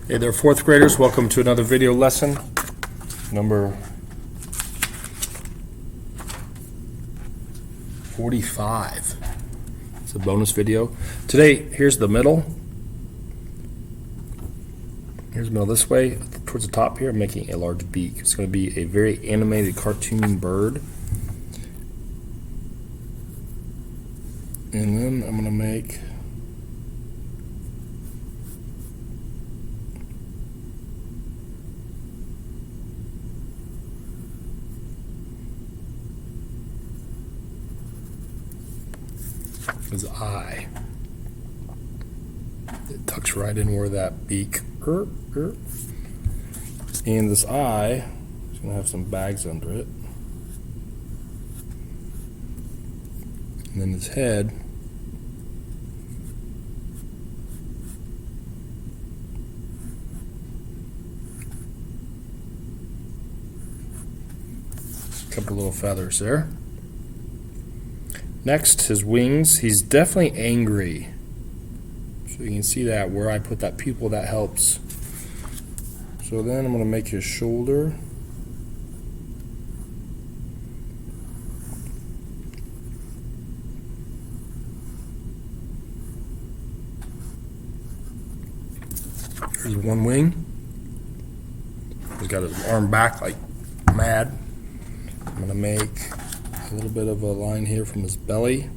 Hey there, fourth graders. Welcome to another video lesson, number 45. It's a bonus video. Today, here's the middle. Here's the middle this way. Towards the top here, I'm making a large beak. It's going to be a very animated cartoon bird. And then I'm going to make his eye. It tucks right in where that beak. And this eye is going to have some bags under it. And then his head a couple little feathers there. Next, his wings. He's definitely angry. So you can see that where I put that pupil, that helps. So then I'm going to make his shoulder. Here's one wing. He's got his arm back like mad. I'm going to make a little bit of a line here from his belly.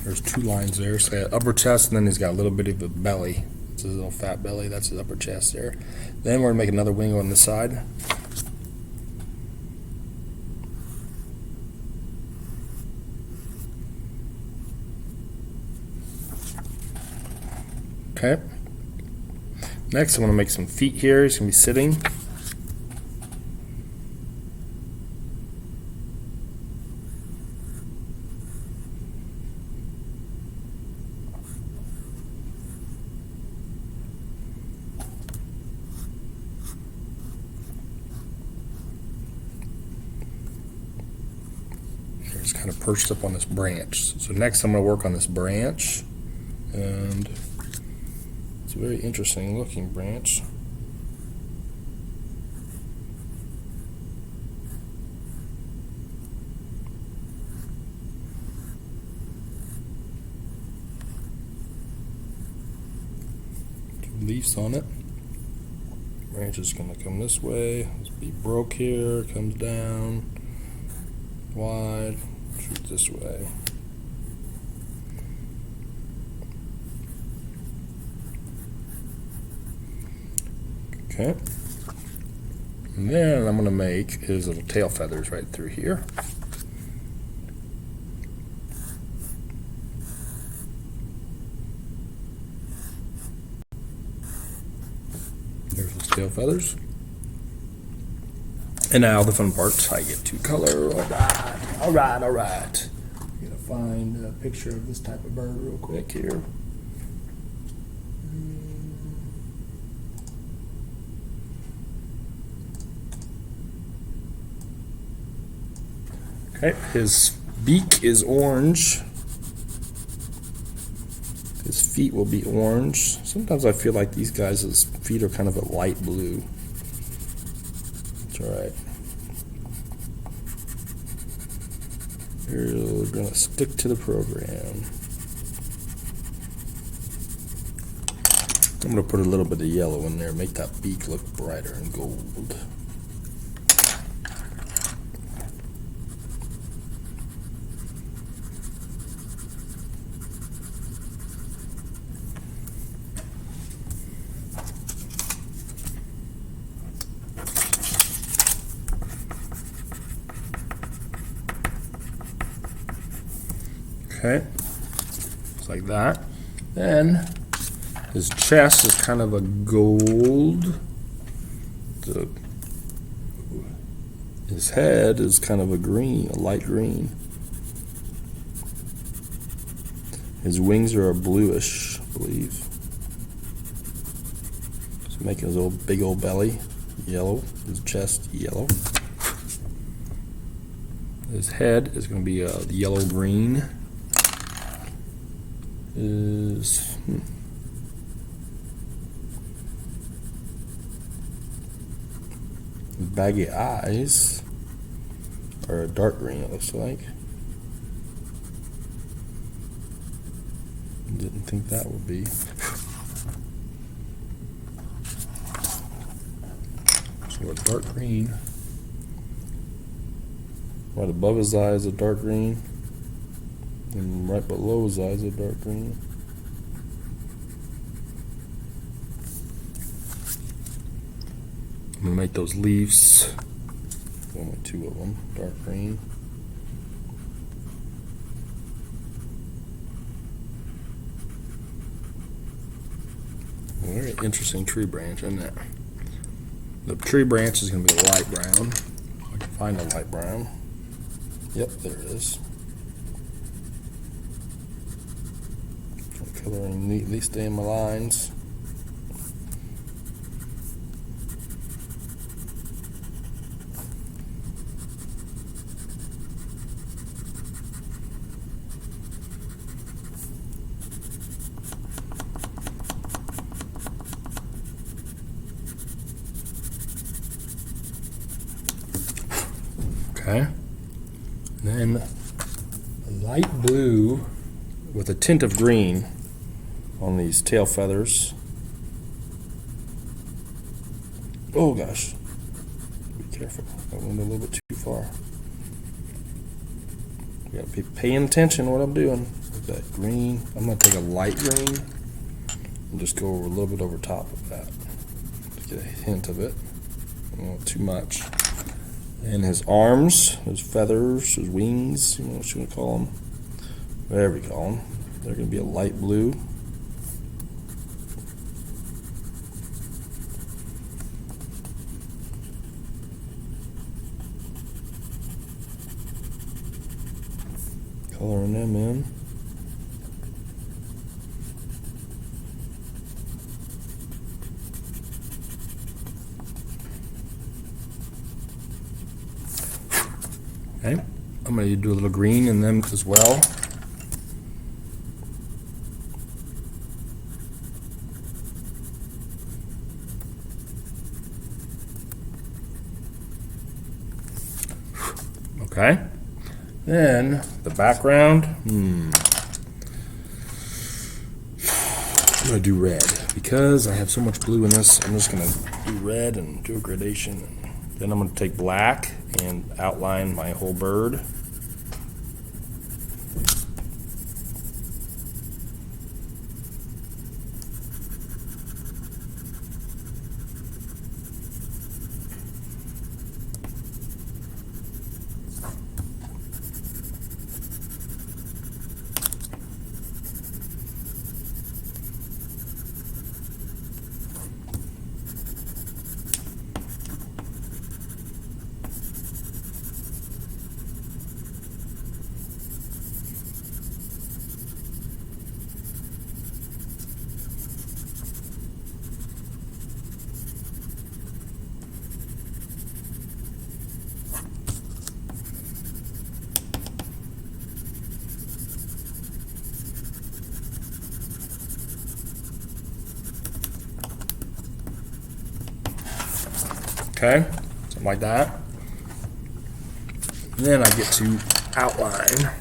There's two lines there. So upper chest, and then he's got a little bit of a belly. It's his little fat belly. That's his upper chest there. Then we're going to make another wing on this side. Okay. Next, I'm going to make some feet here. He's going to be sitting. He's kind of perched up on this branch. So next, I'm going to work on this branch, and it's a very interesting looking branch. Two leaves on it. Branch is going to come this way. This be broke here, comes down, wide, shoot this way. Okay, and then I'm going to make his little tail feathers right through here. There's his tail feathers. And now the fun part, I get to color. All right. I'm going to find a picture of this type of bird real quick here. Okay, his beak is orange. His feet will be orange. Sometimes I feel like these guys' feet are kind of a light blue. That's alright. We're going to stick to the program. I'm going to put a little bit of yellow in there, make that beak look brighter and gold. Okay, just like that. Then his chest is kind of a gold. His head is kind of a green, a light green. His wings are a bluish, I believe. So making his old big old belly yellow, his chest yellow. His head is going to be yellow-green. His baggy eyes are a dark green, it looks like. Didn't think that would be. So a dark green. Right above his eyes, a dark green. And right below his eyes, a dark green. I'm going to make those leaves, only 2 of them, dark green. Very interesting tree branch, isn't it? The tree branch is going to be light brown. I can find a light brown. Yep, there it is. Coloring neatly, stay in my lines. Okay. And then light blue with a tint of green on these tail feathers. Oh gosh. Be careful. I went a little bit too far. You gotta be paying attention to what I'm doing. With that green. I'm gonna take a light green and just go a little bit over top of that to get a hint of it. Not too much. And his arms, his feathers, his wings, you know what you want to call them. Whatever you call them. They're going to be a light blue. Coloring them in. Okay, I'm going to do a little green in them as well. Okay, then the background, I'm going to do red because I have so much blue in this. I'm just going to do red and do a gradation. Then I'm going to take black and outline my whole bird. Okay, something like that. And then I get to outline.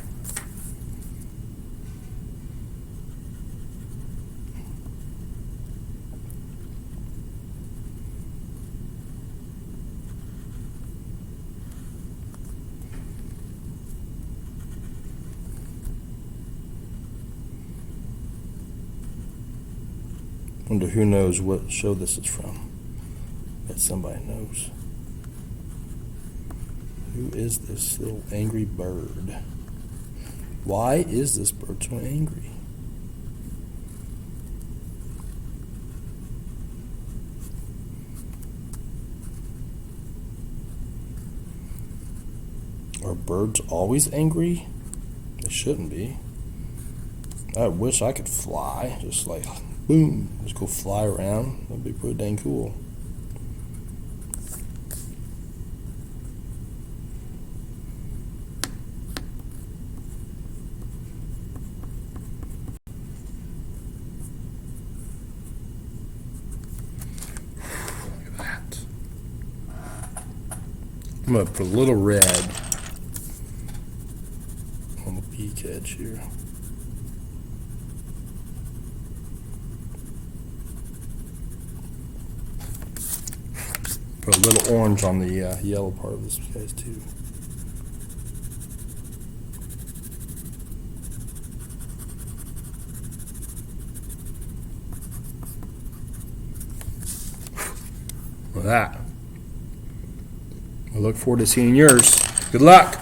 Wonder who knows what show this is from. Bet somebody knows. Who is this little angry bird? Why is this bird so angry? Are birds always angry? They shouldn't be. I wish I could fly, just like boom, just go fly around. That'd be pretty dang cool. I'm going to put a little red on the beak edge here. Put a little orange on the yellow part of this guys too. Look at that. I look forward to seeing yours. Good luck.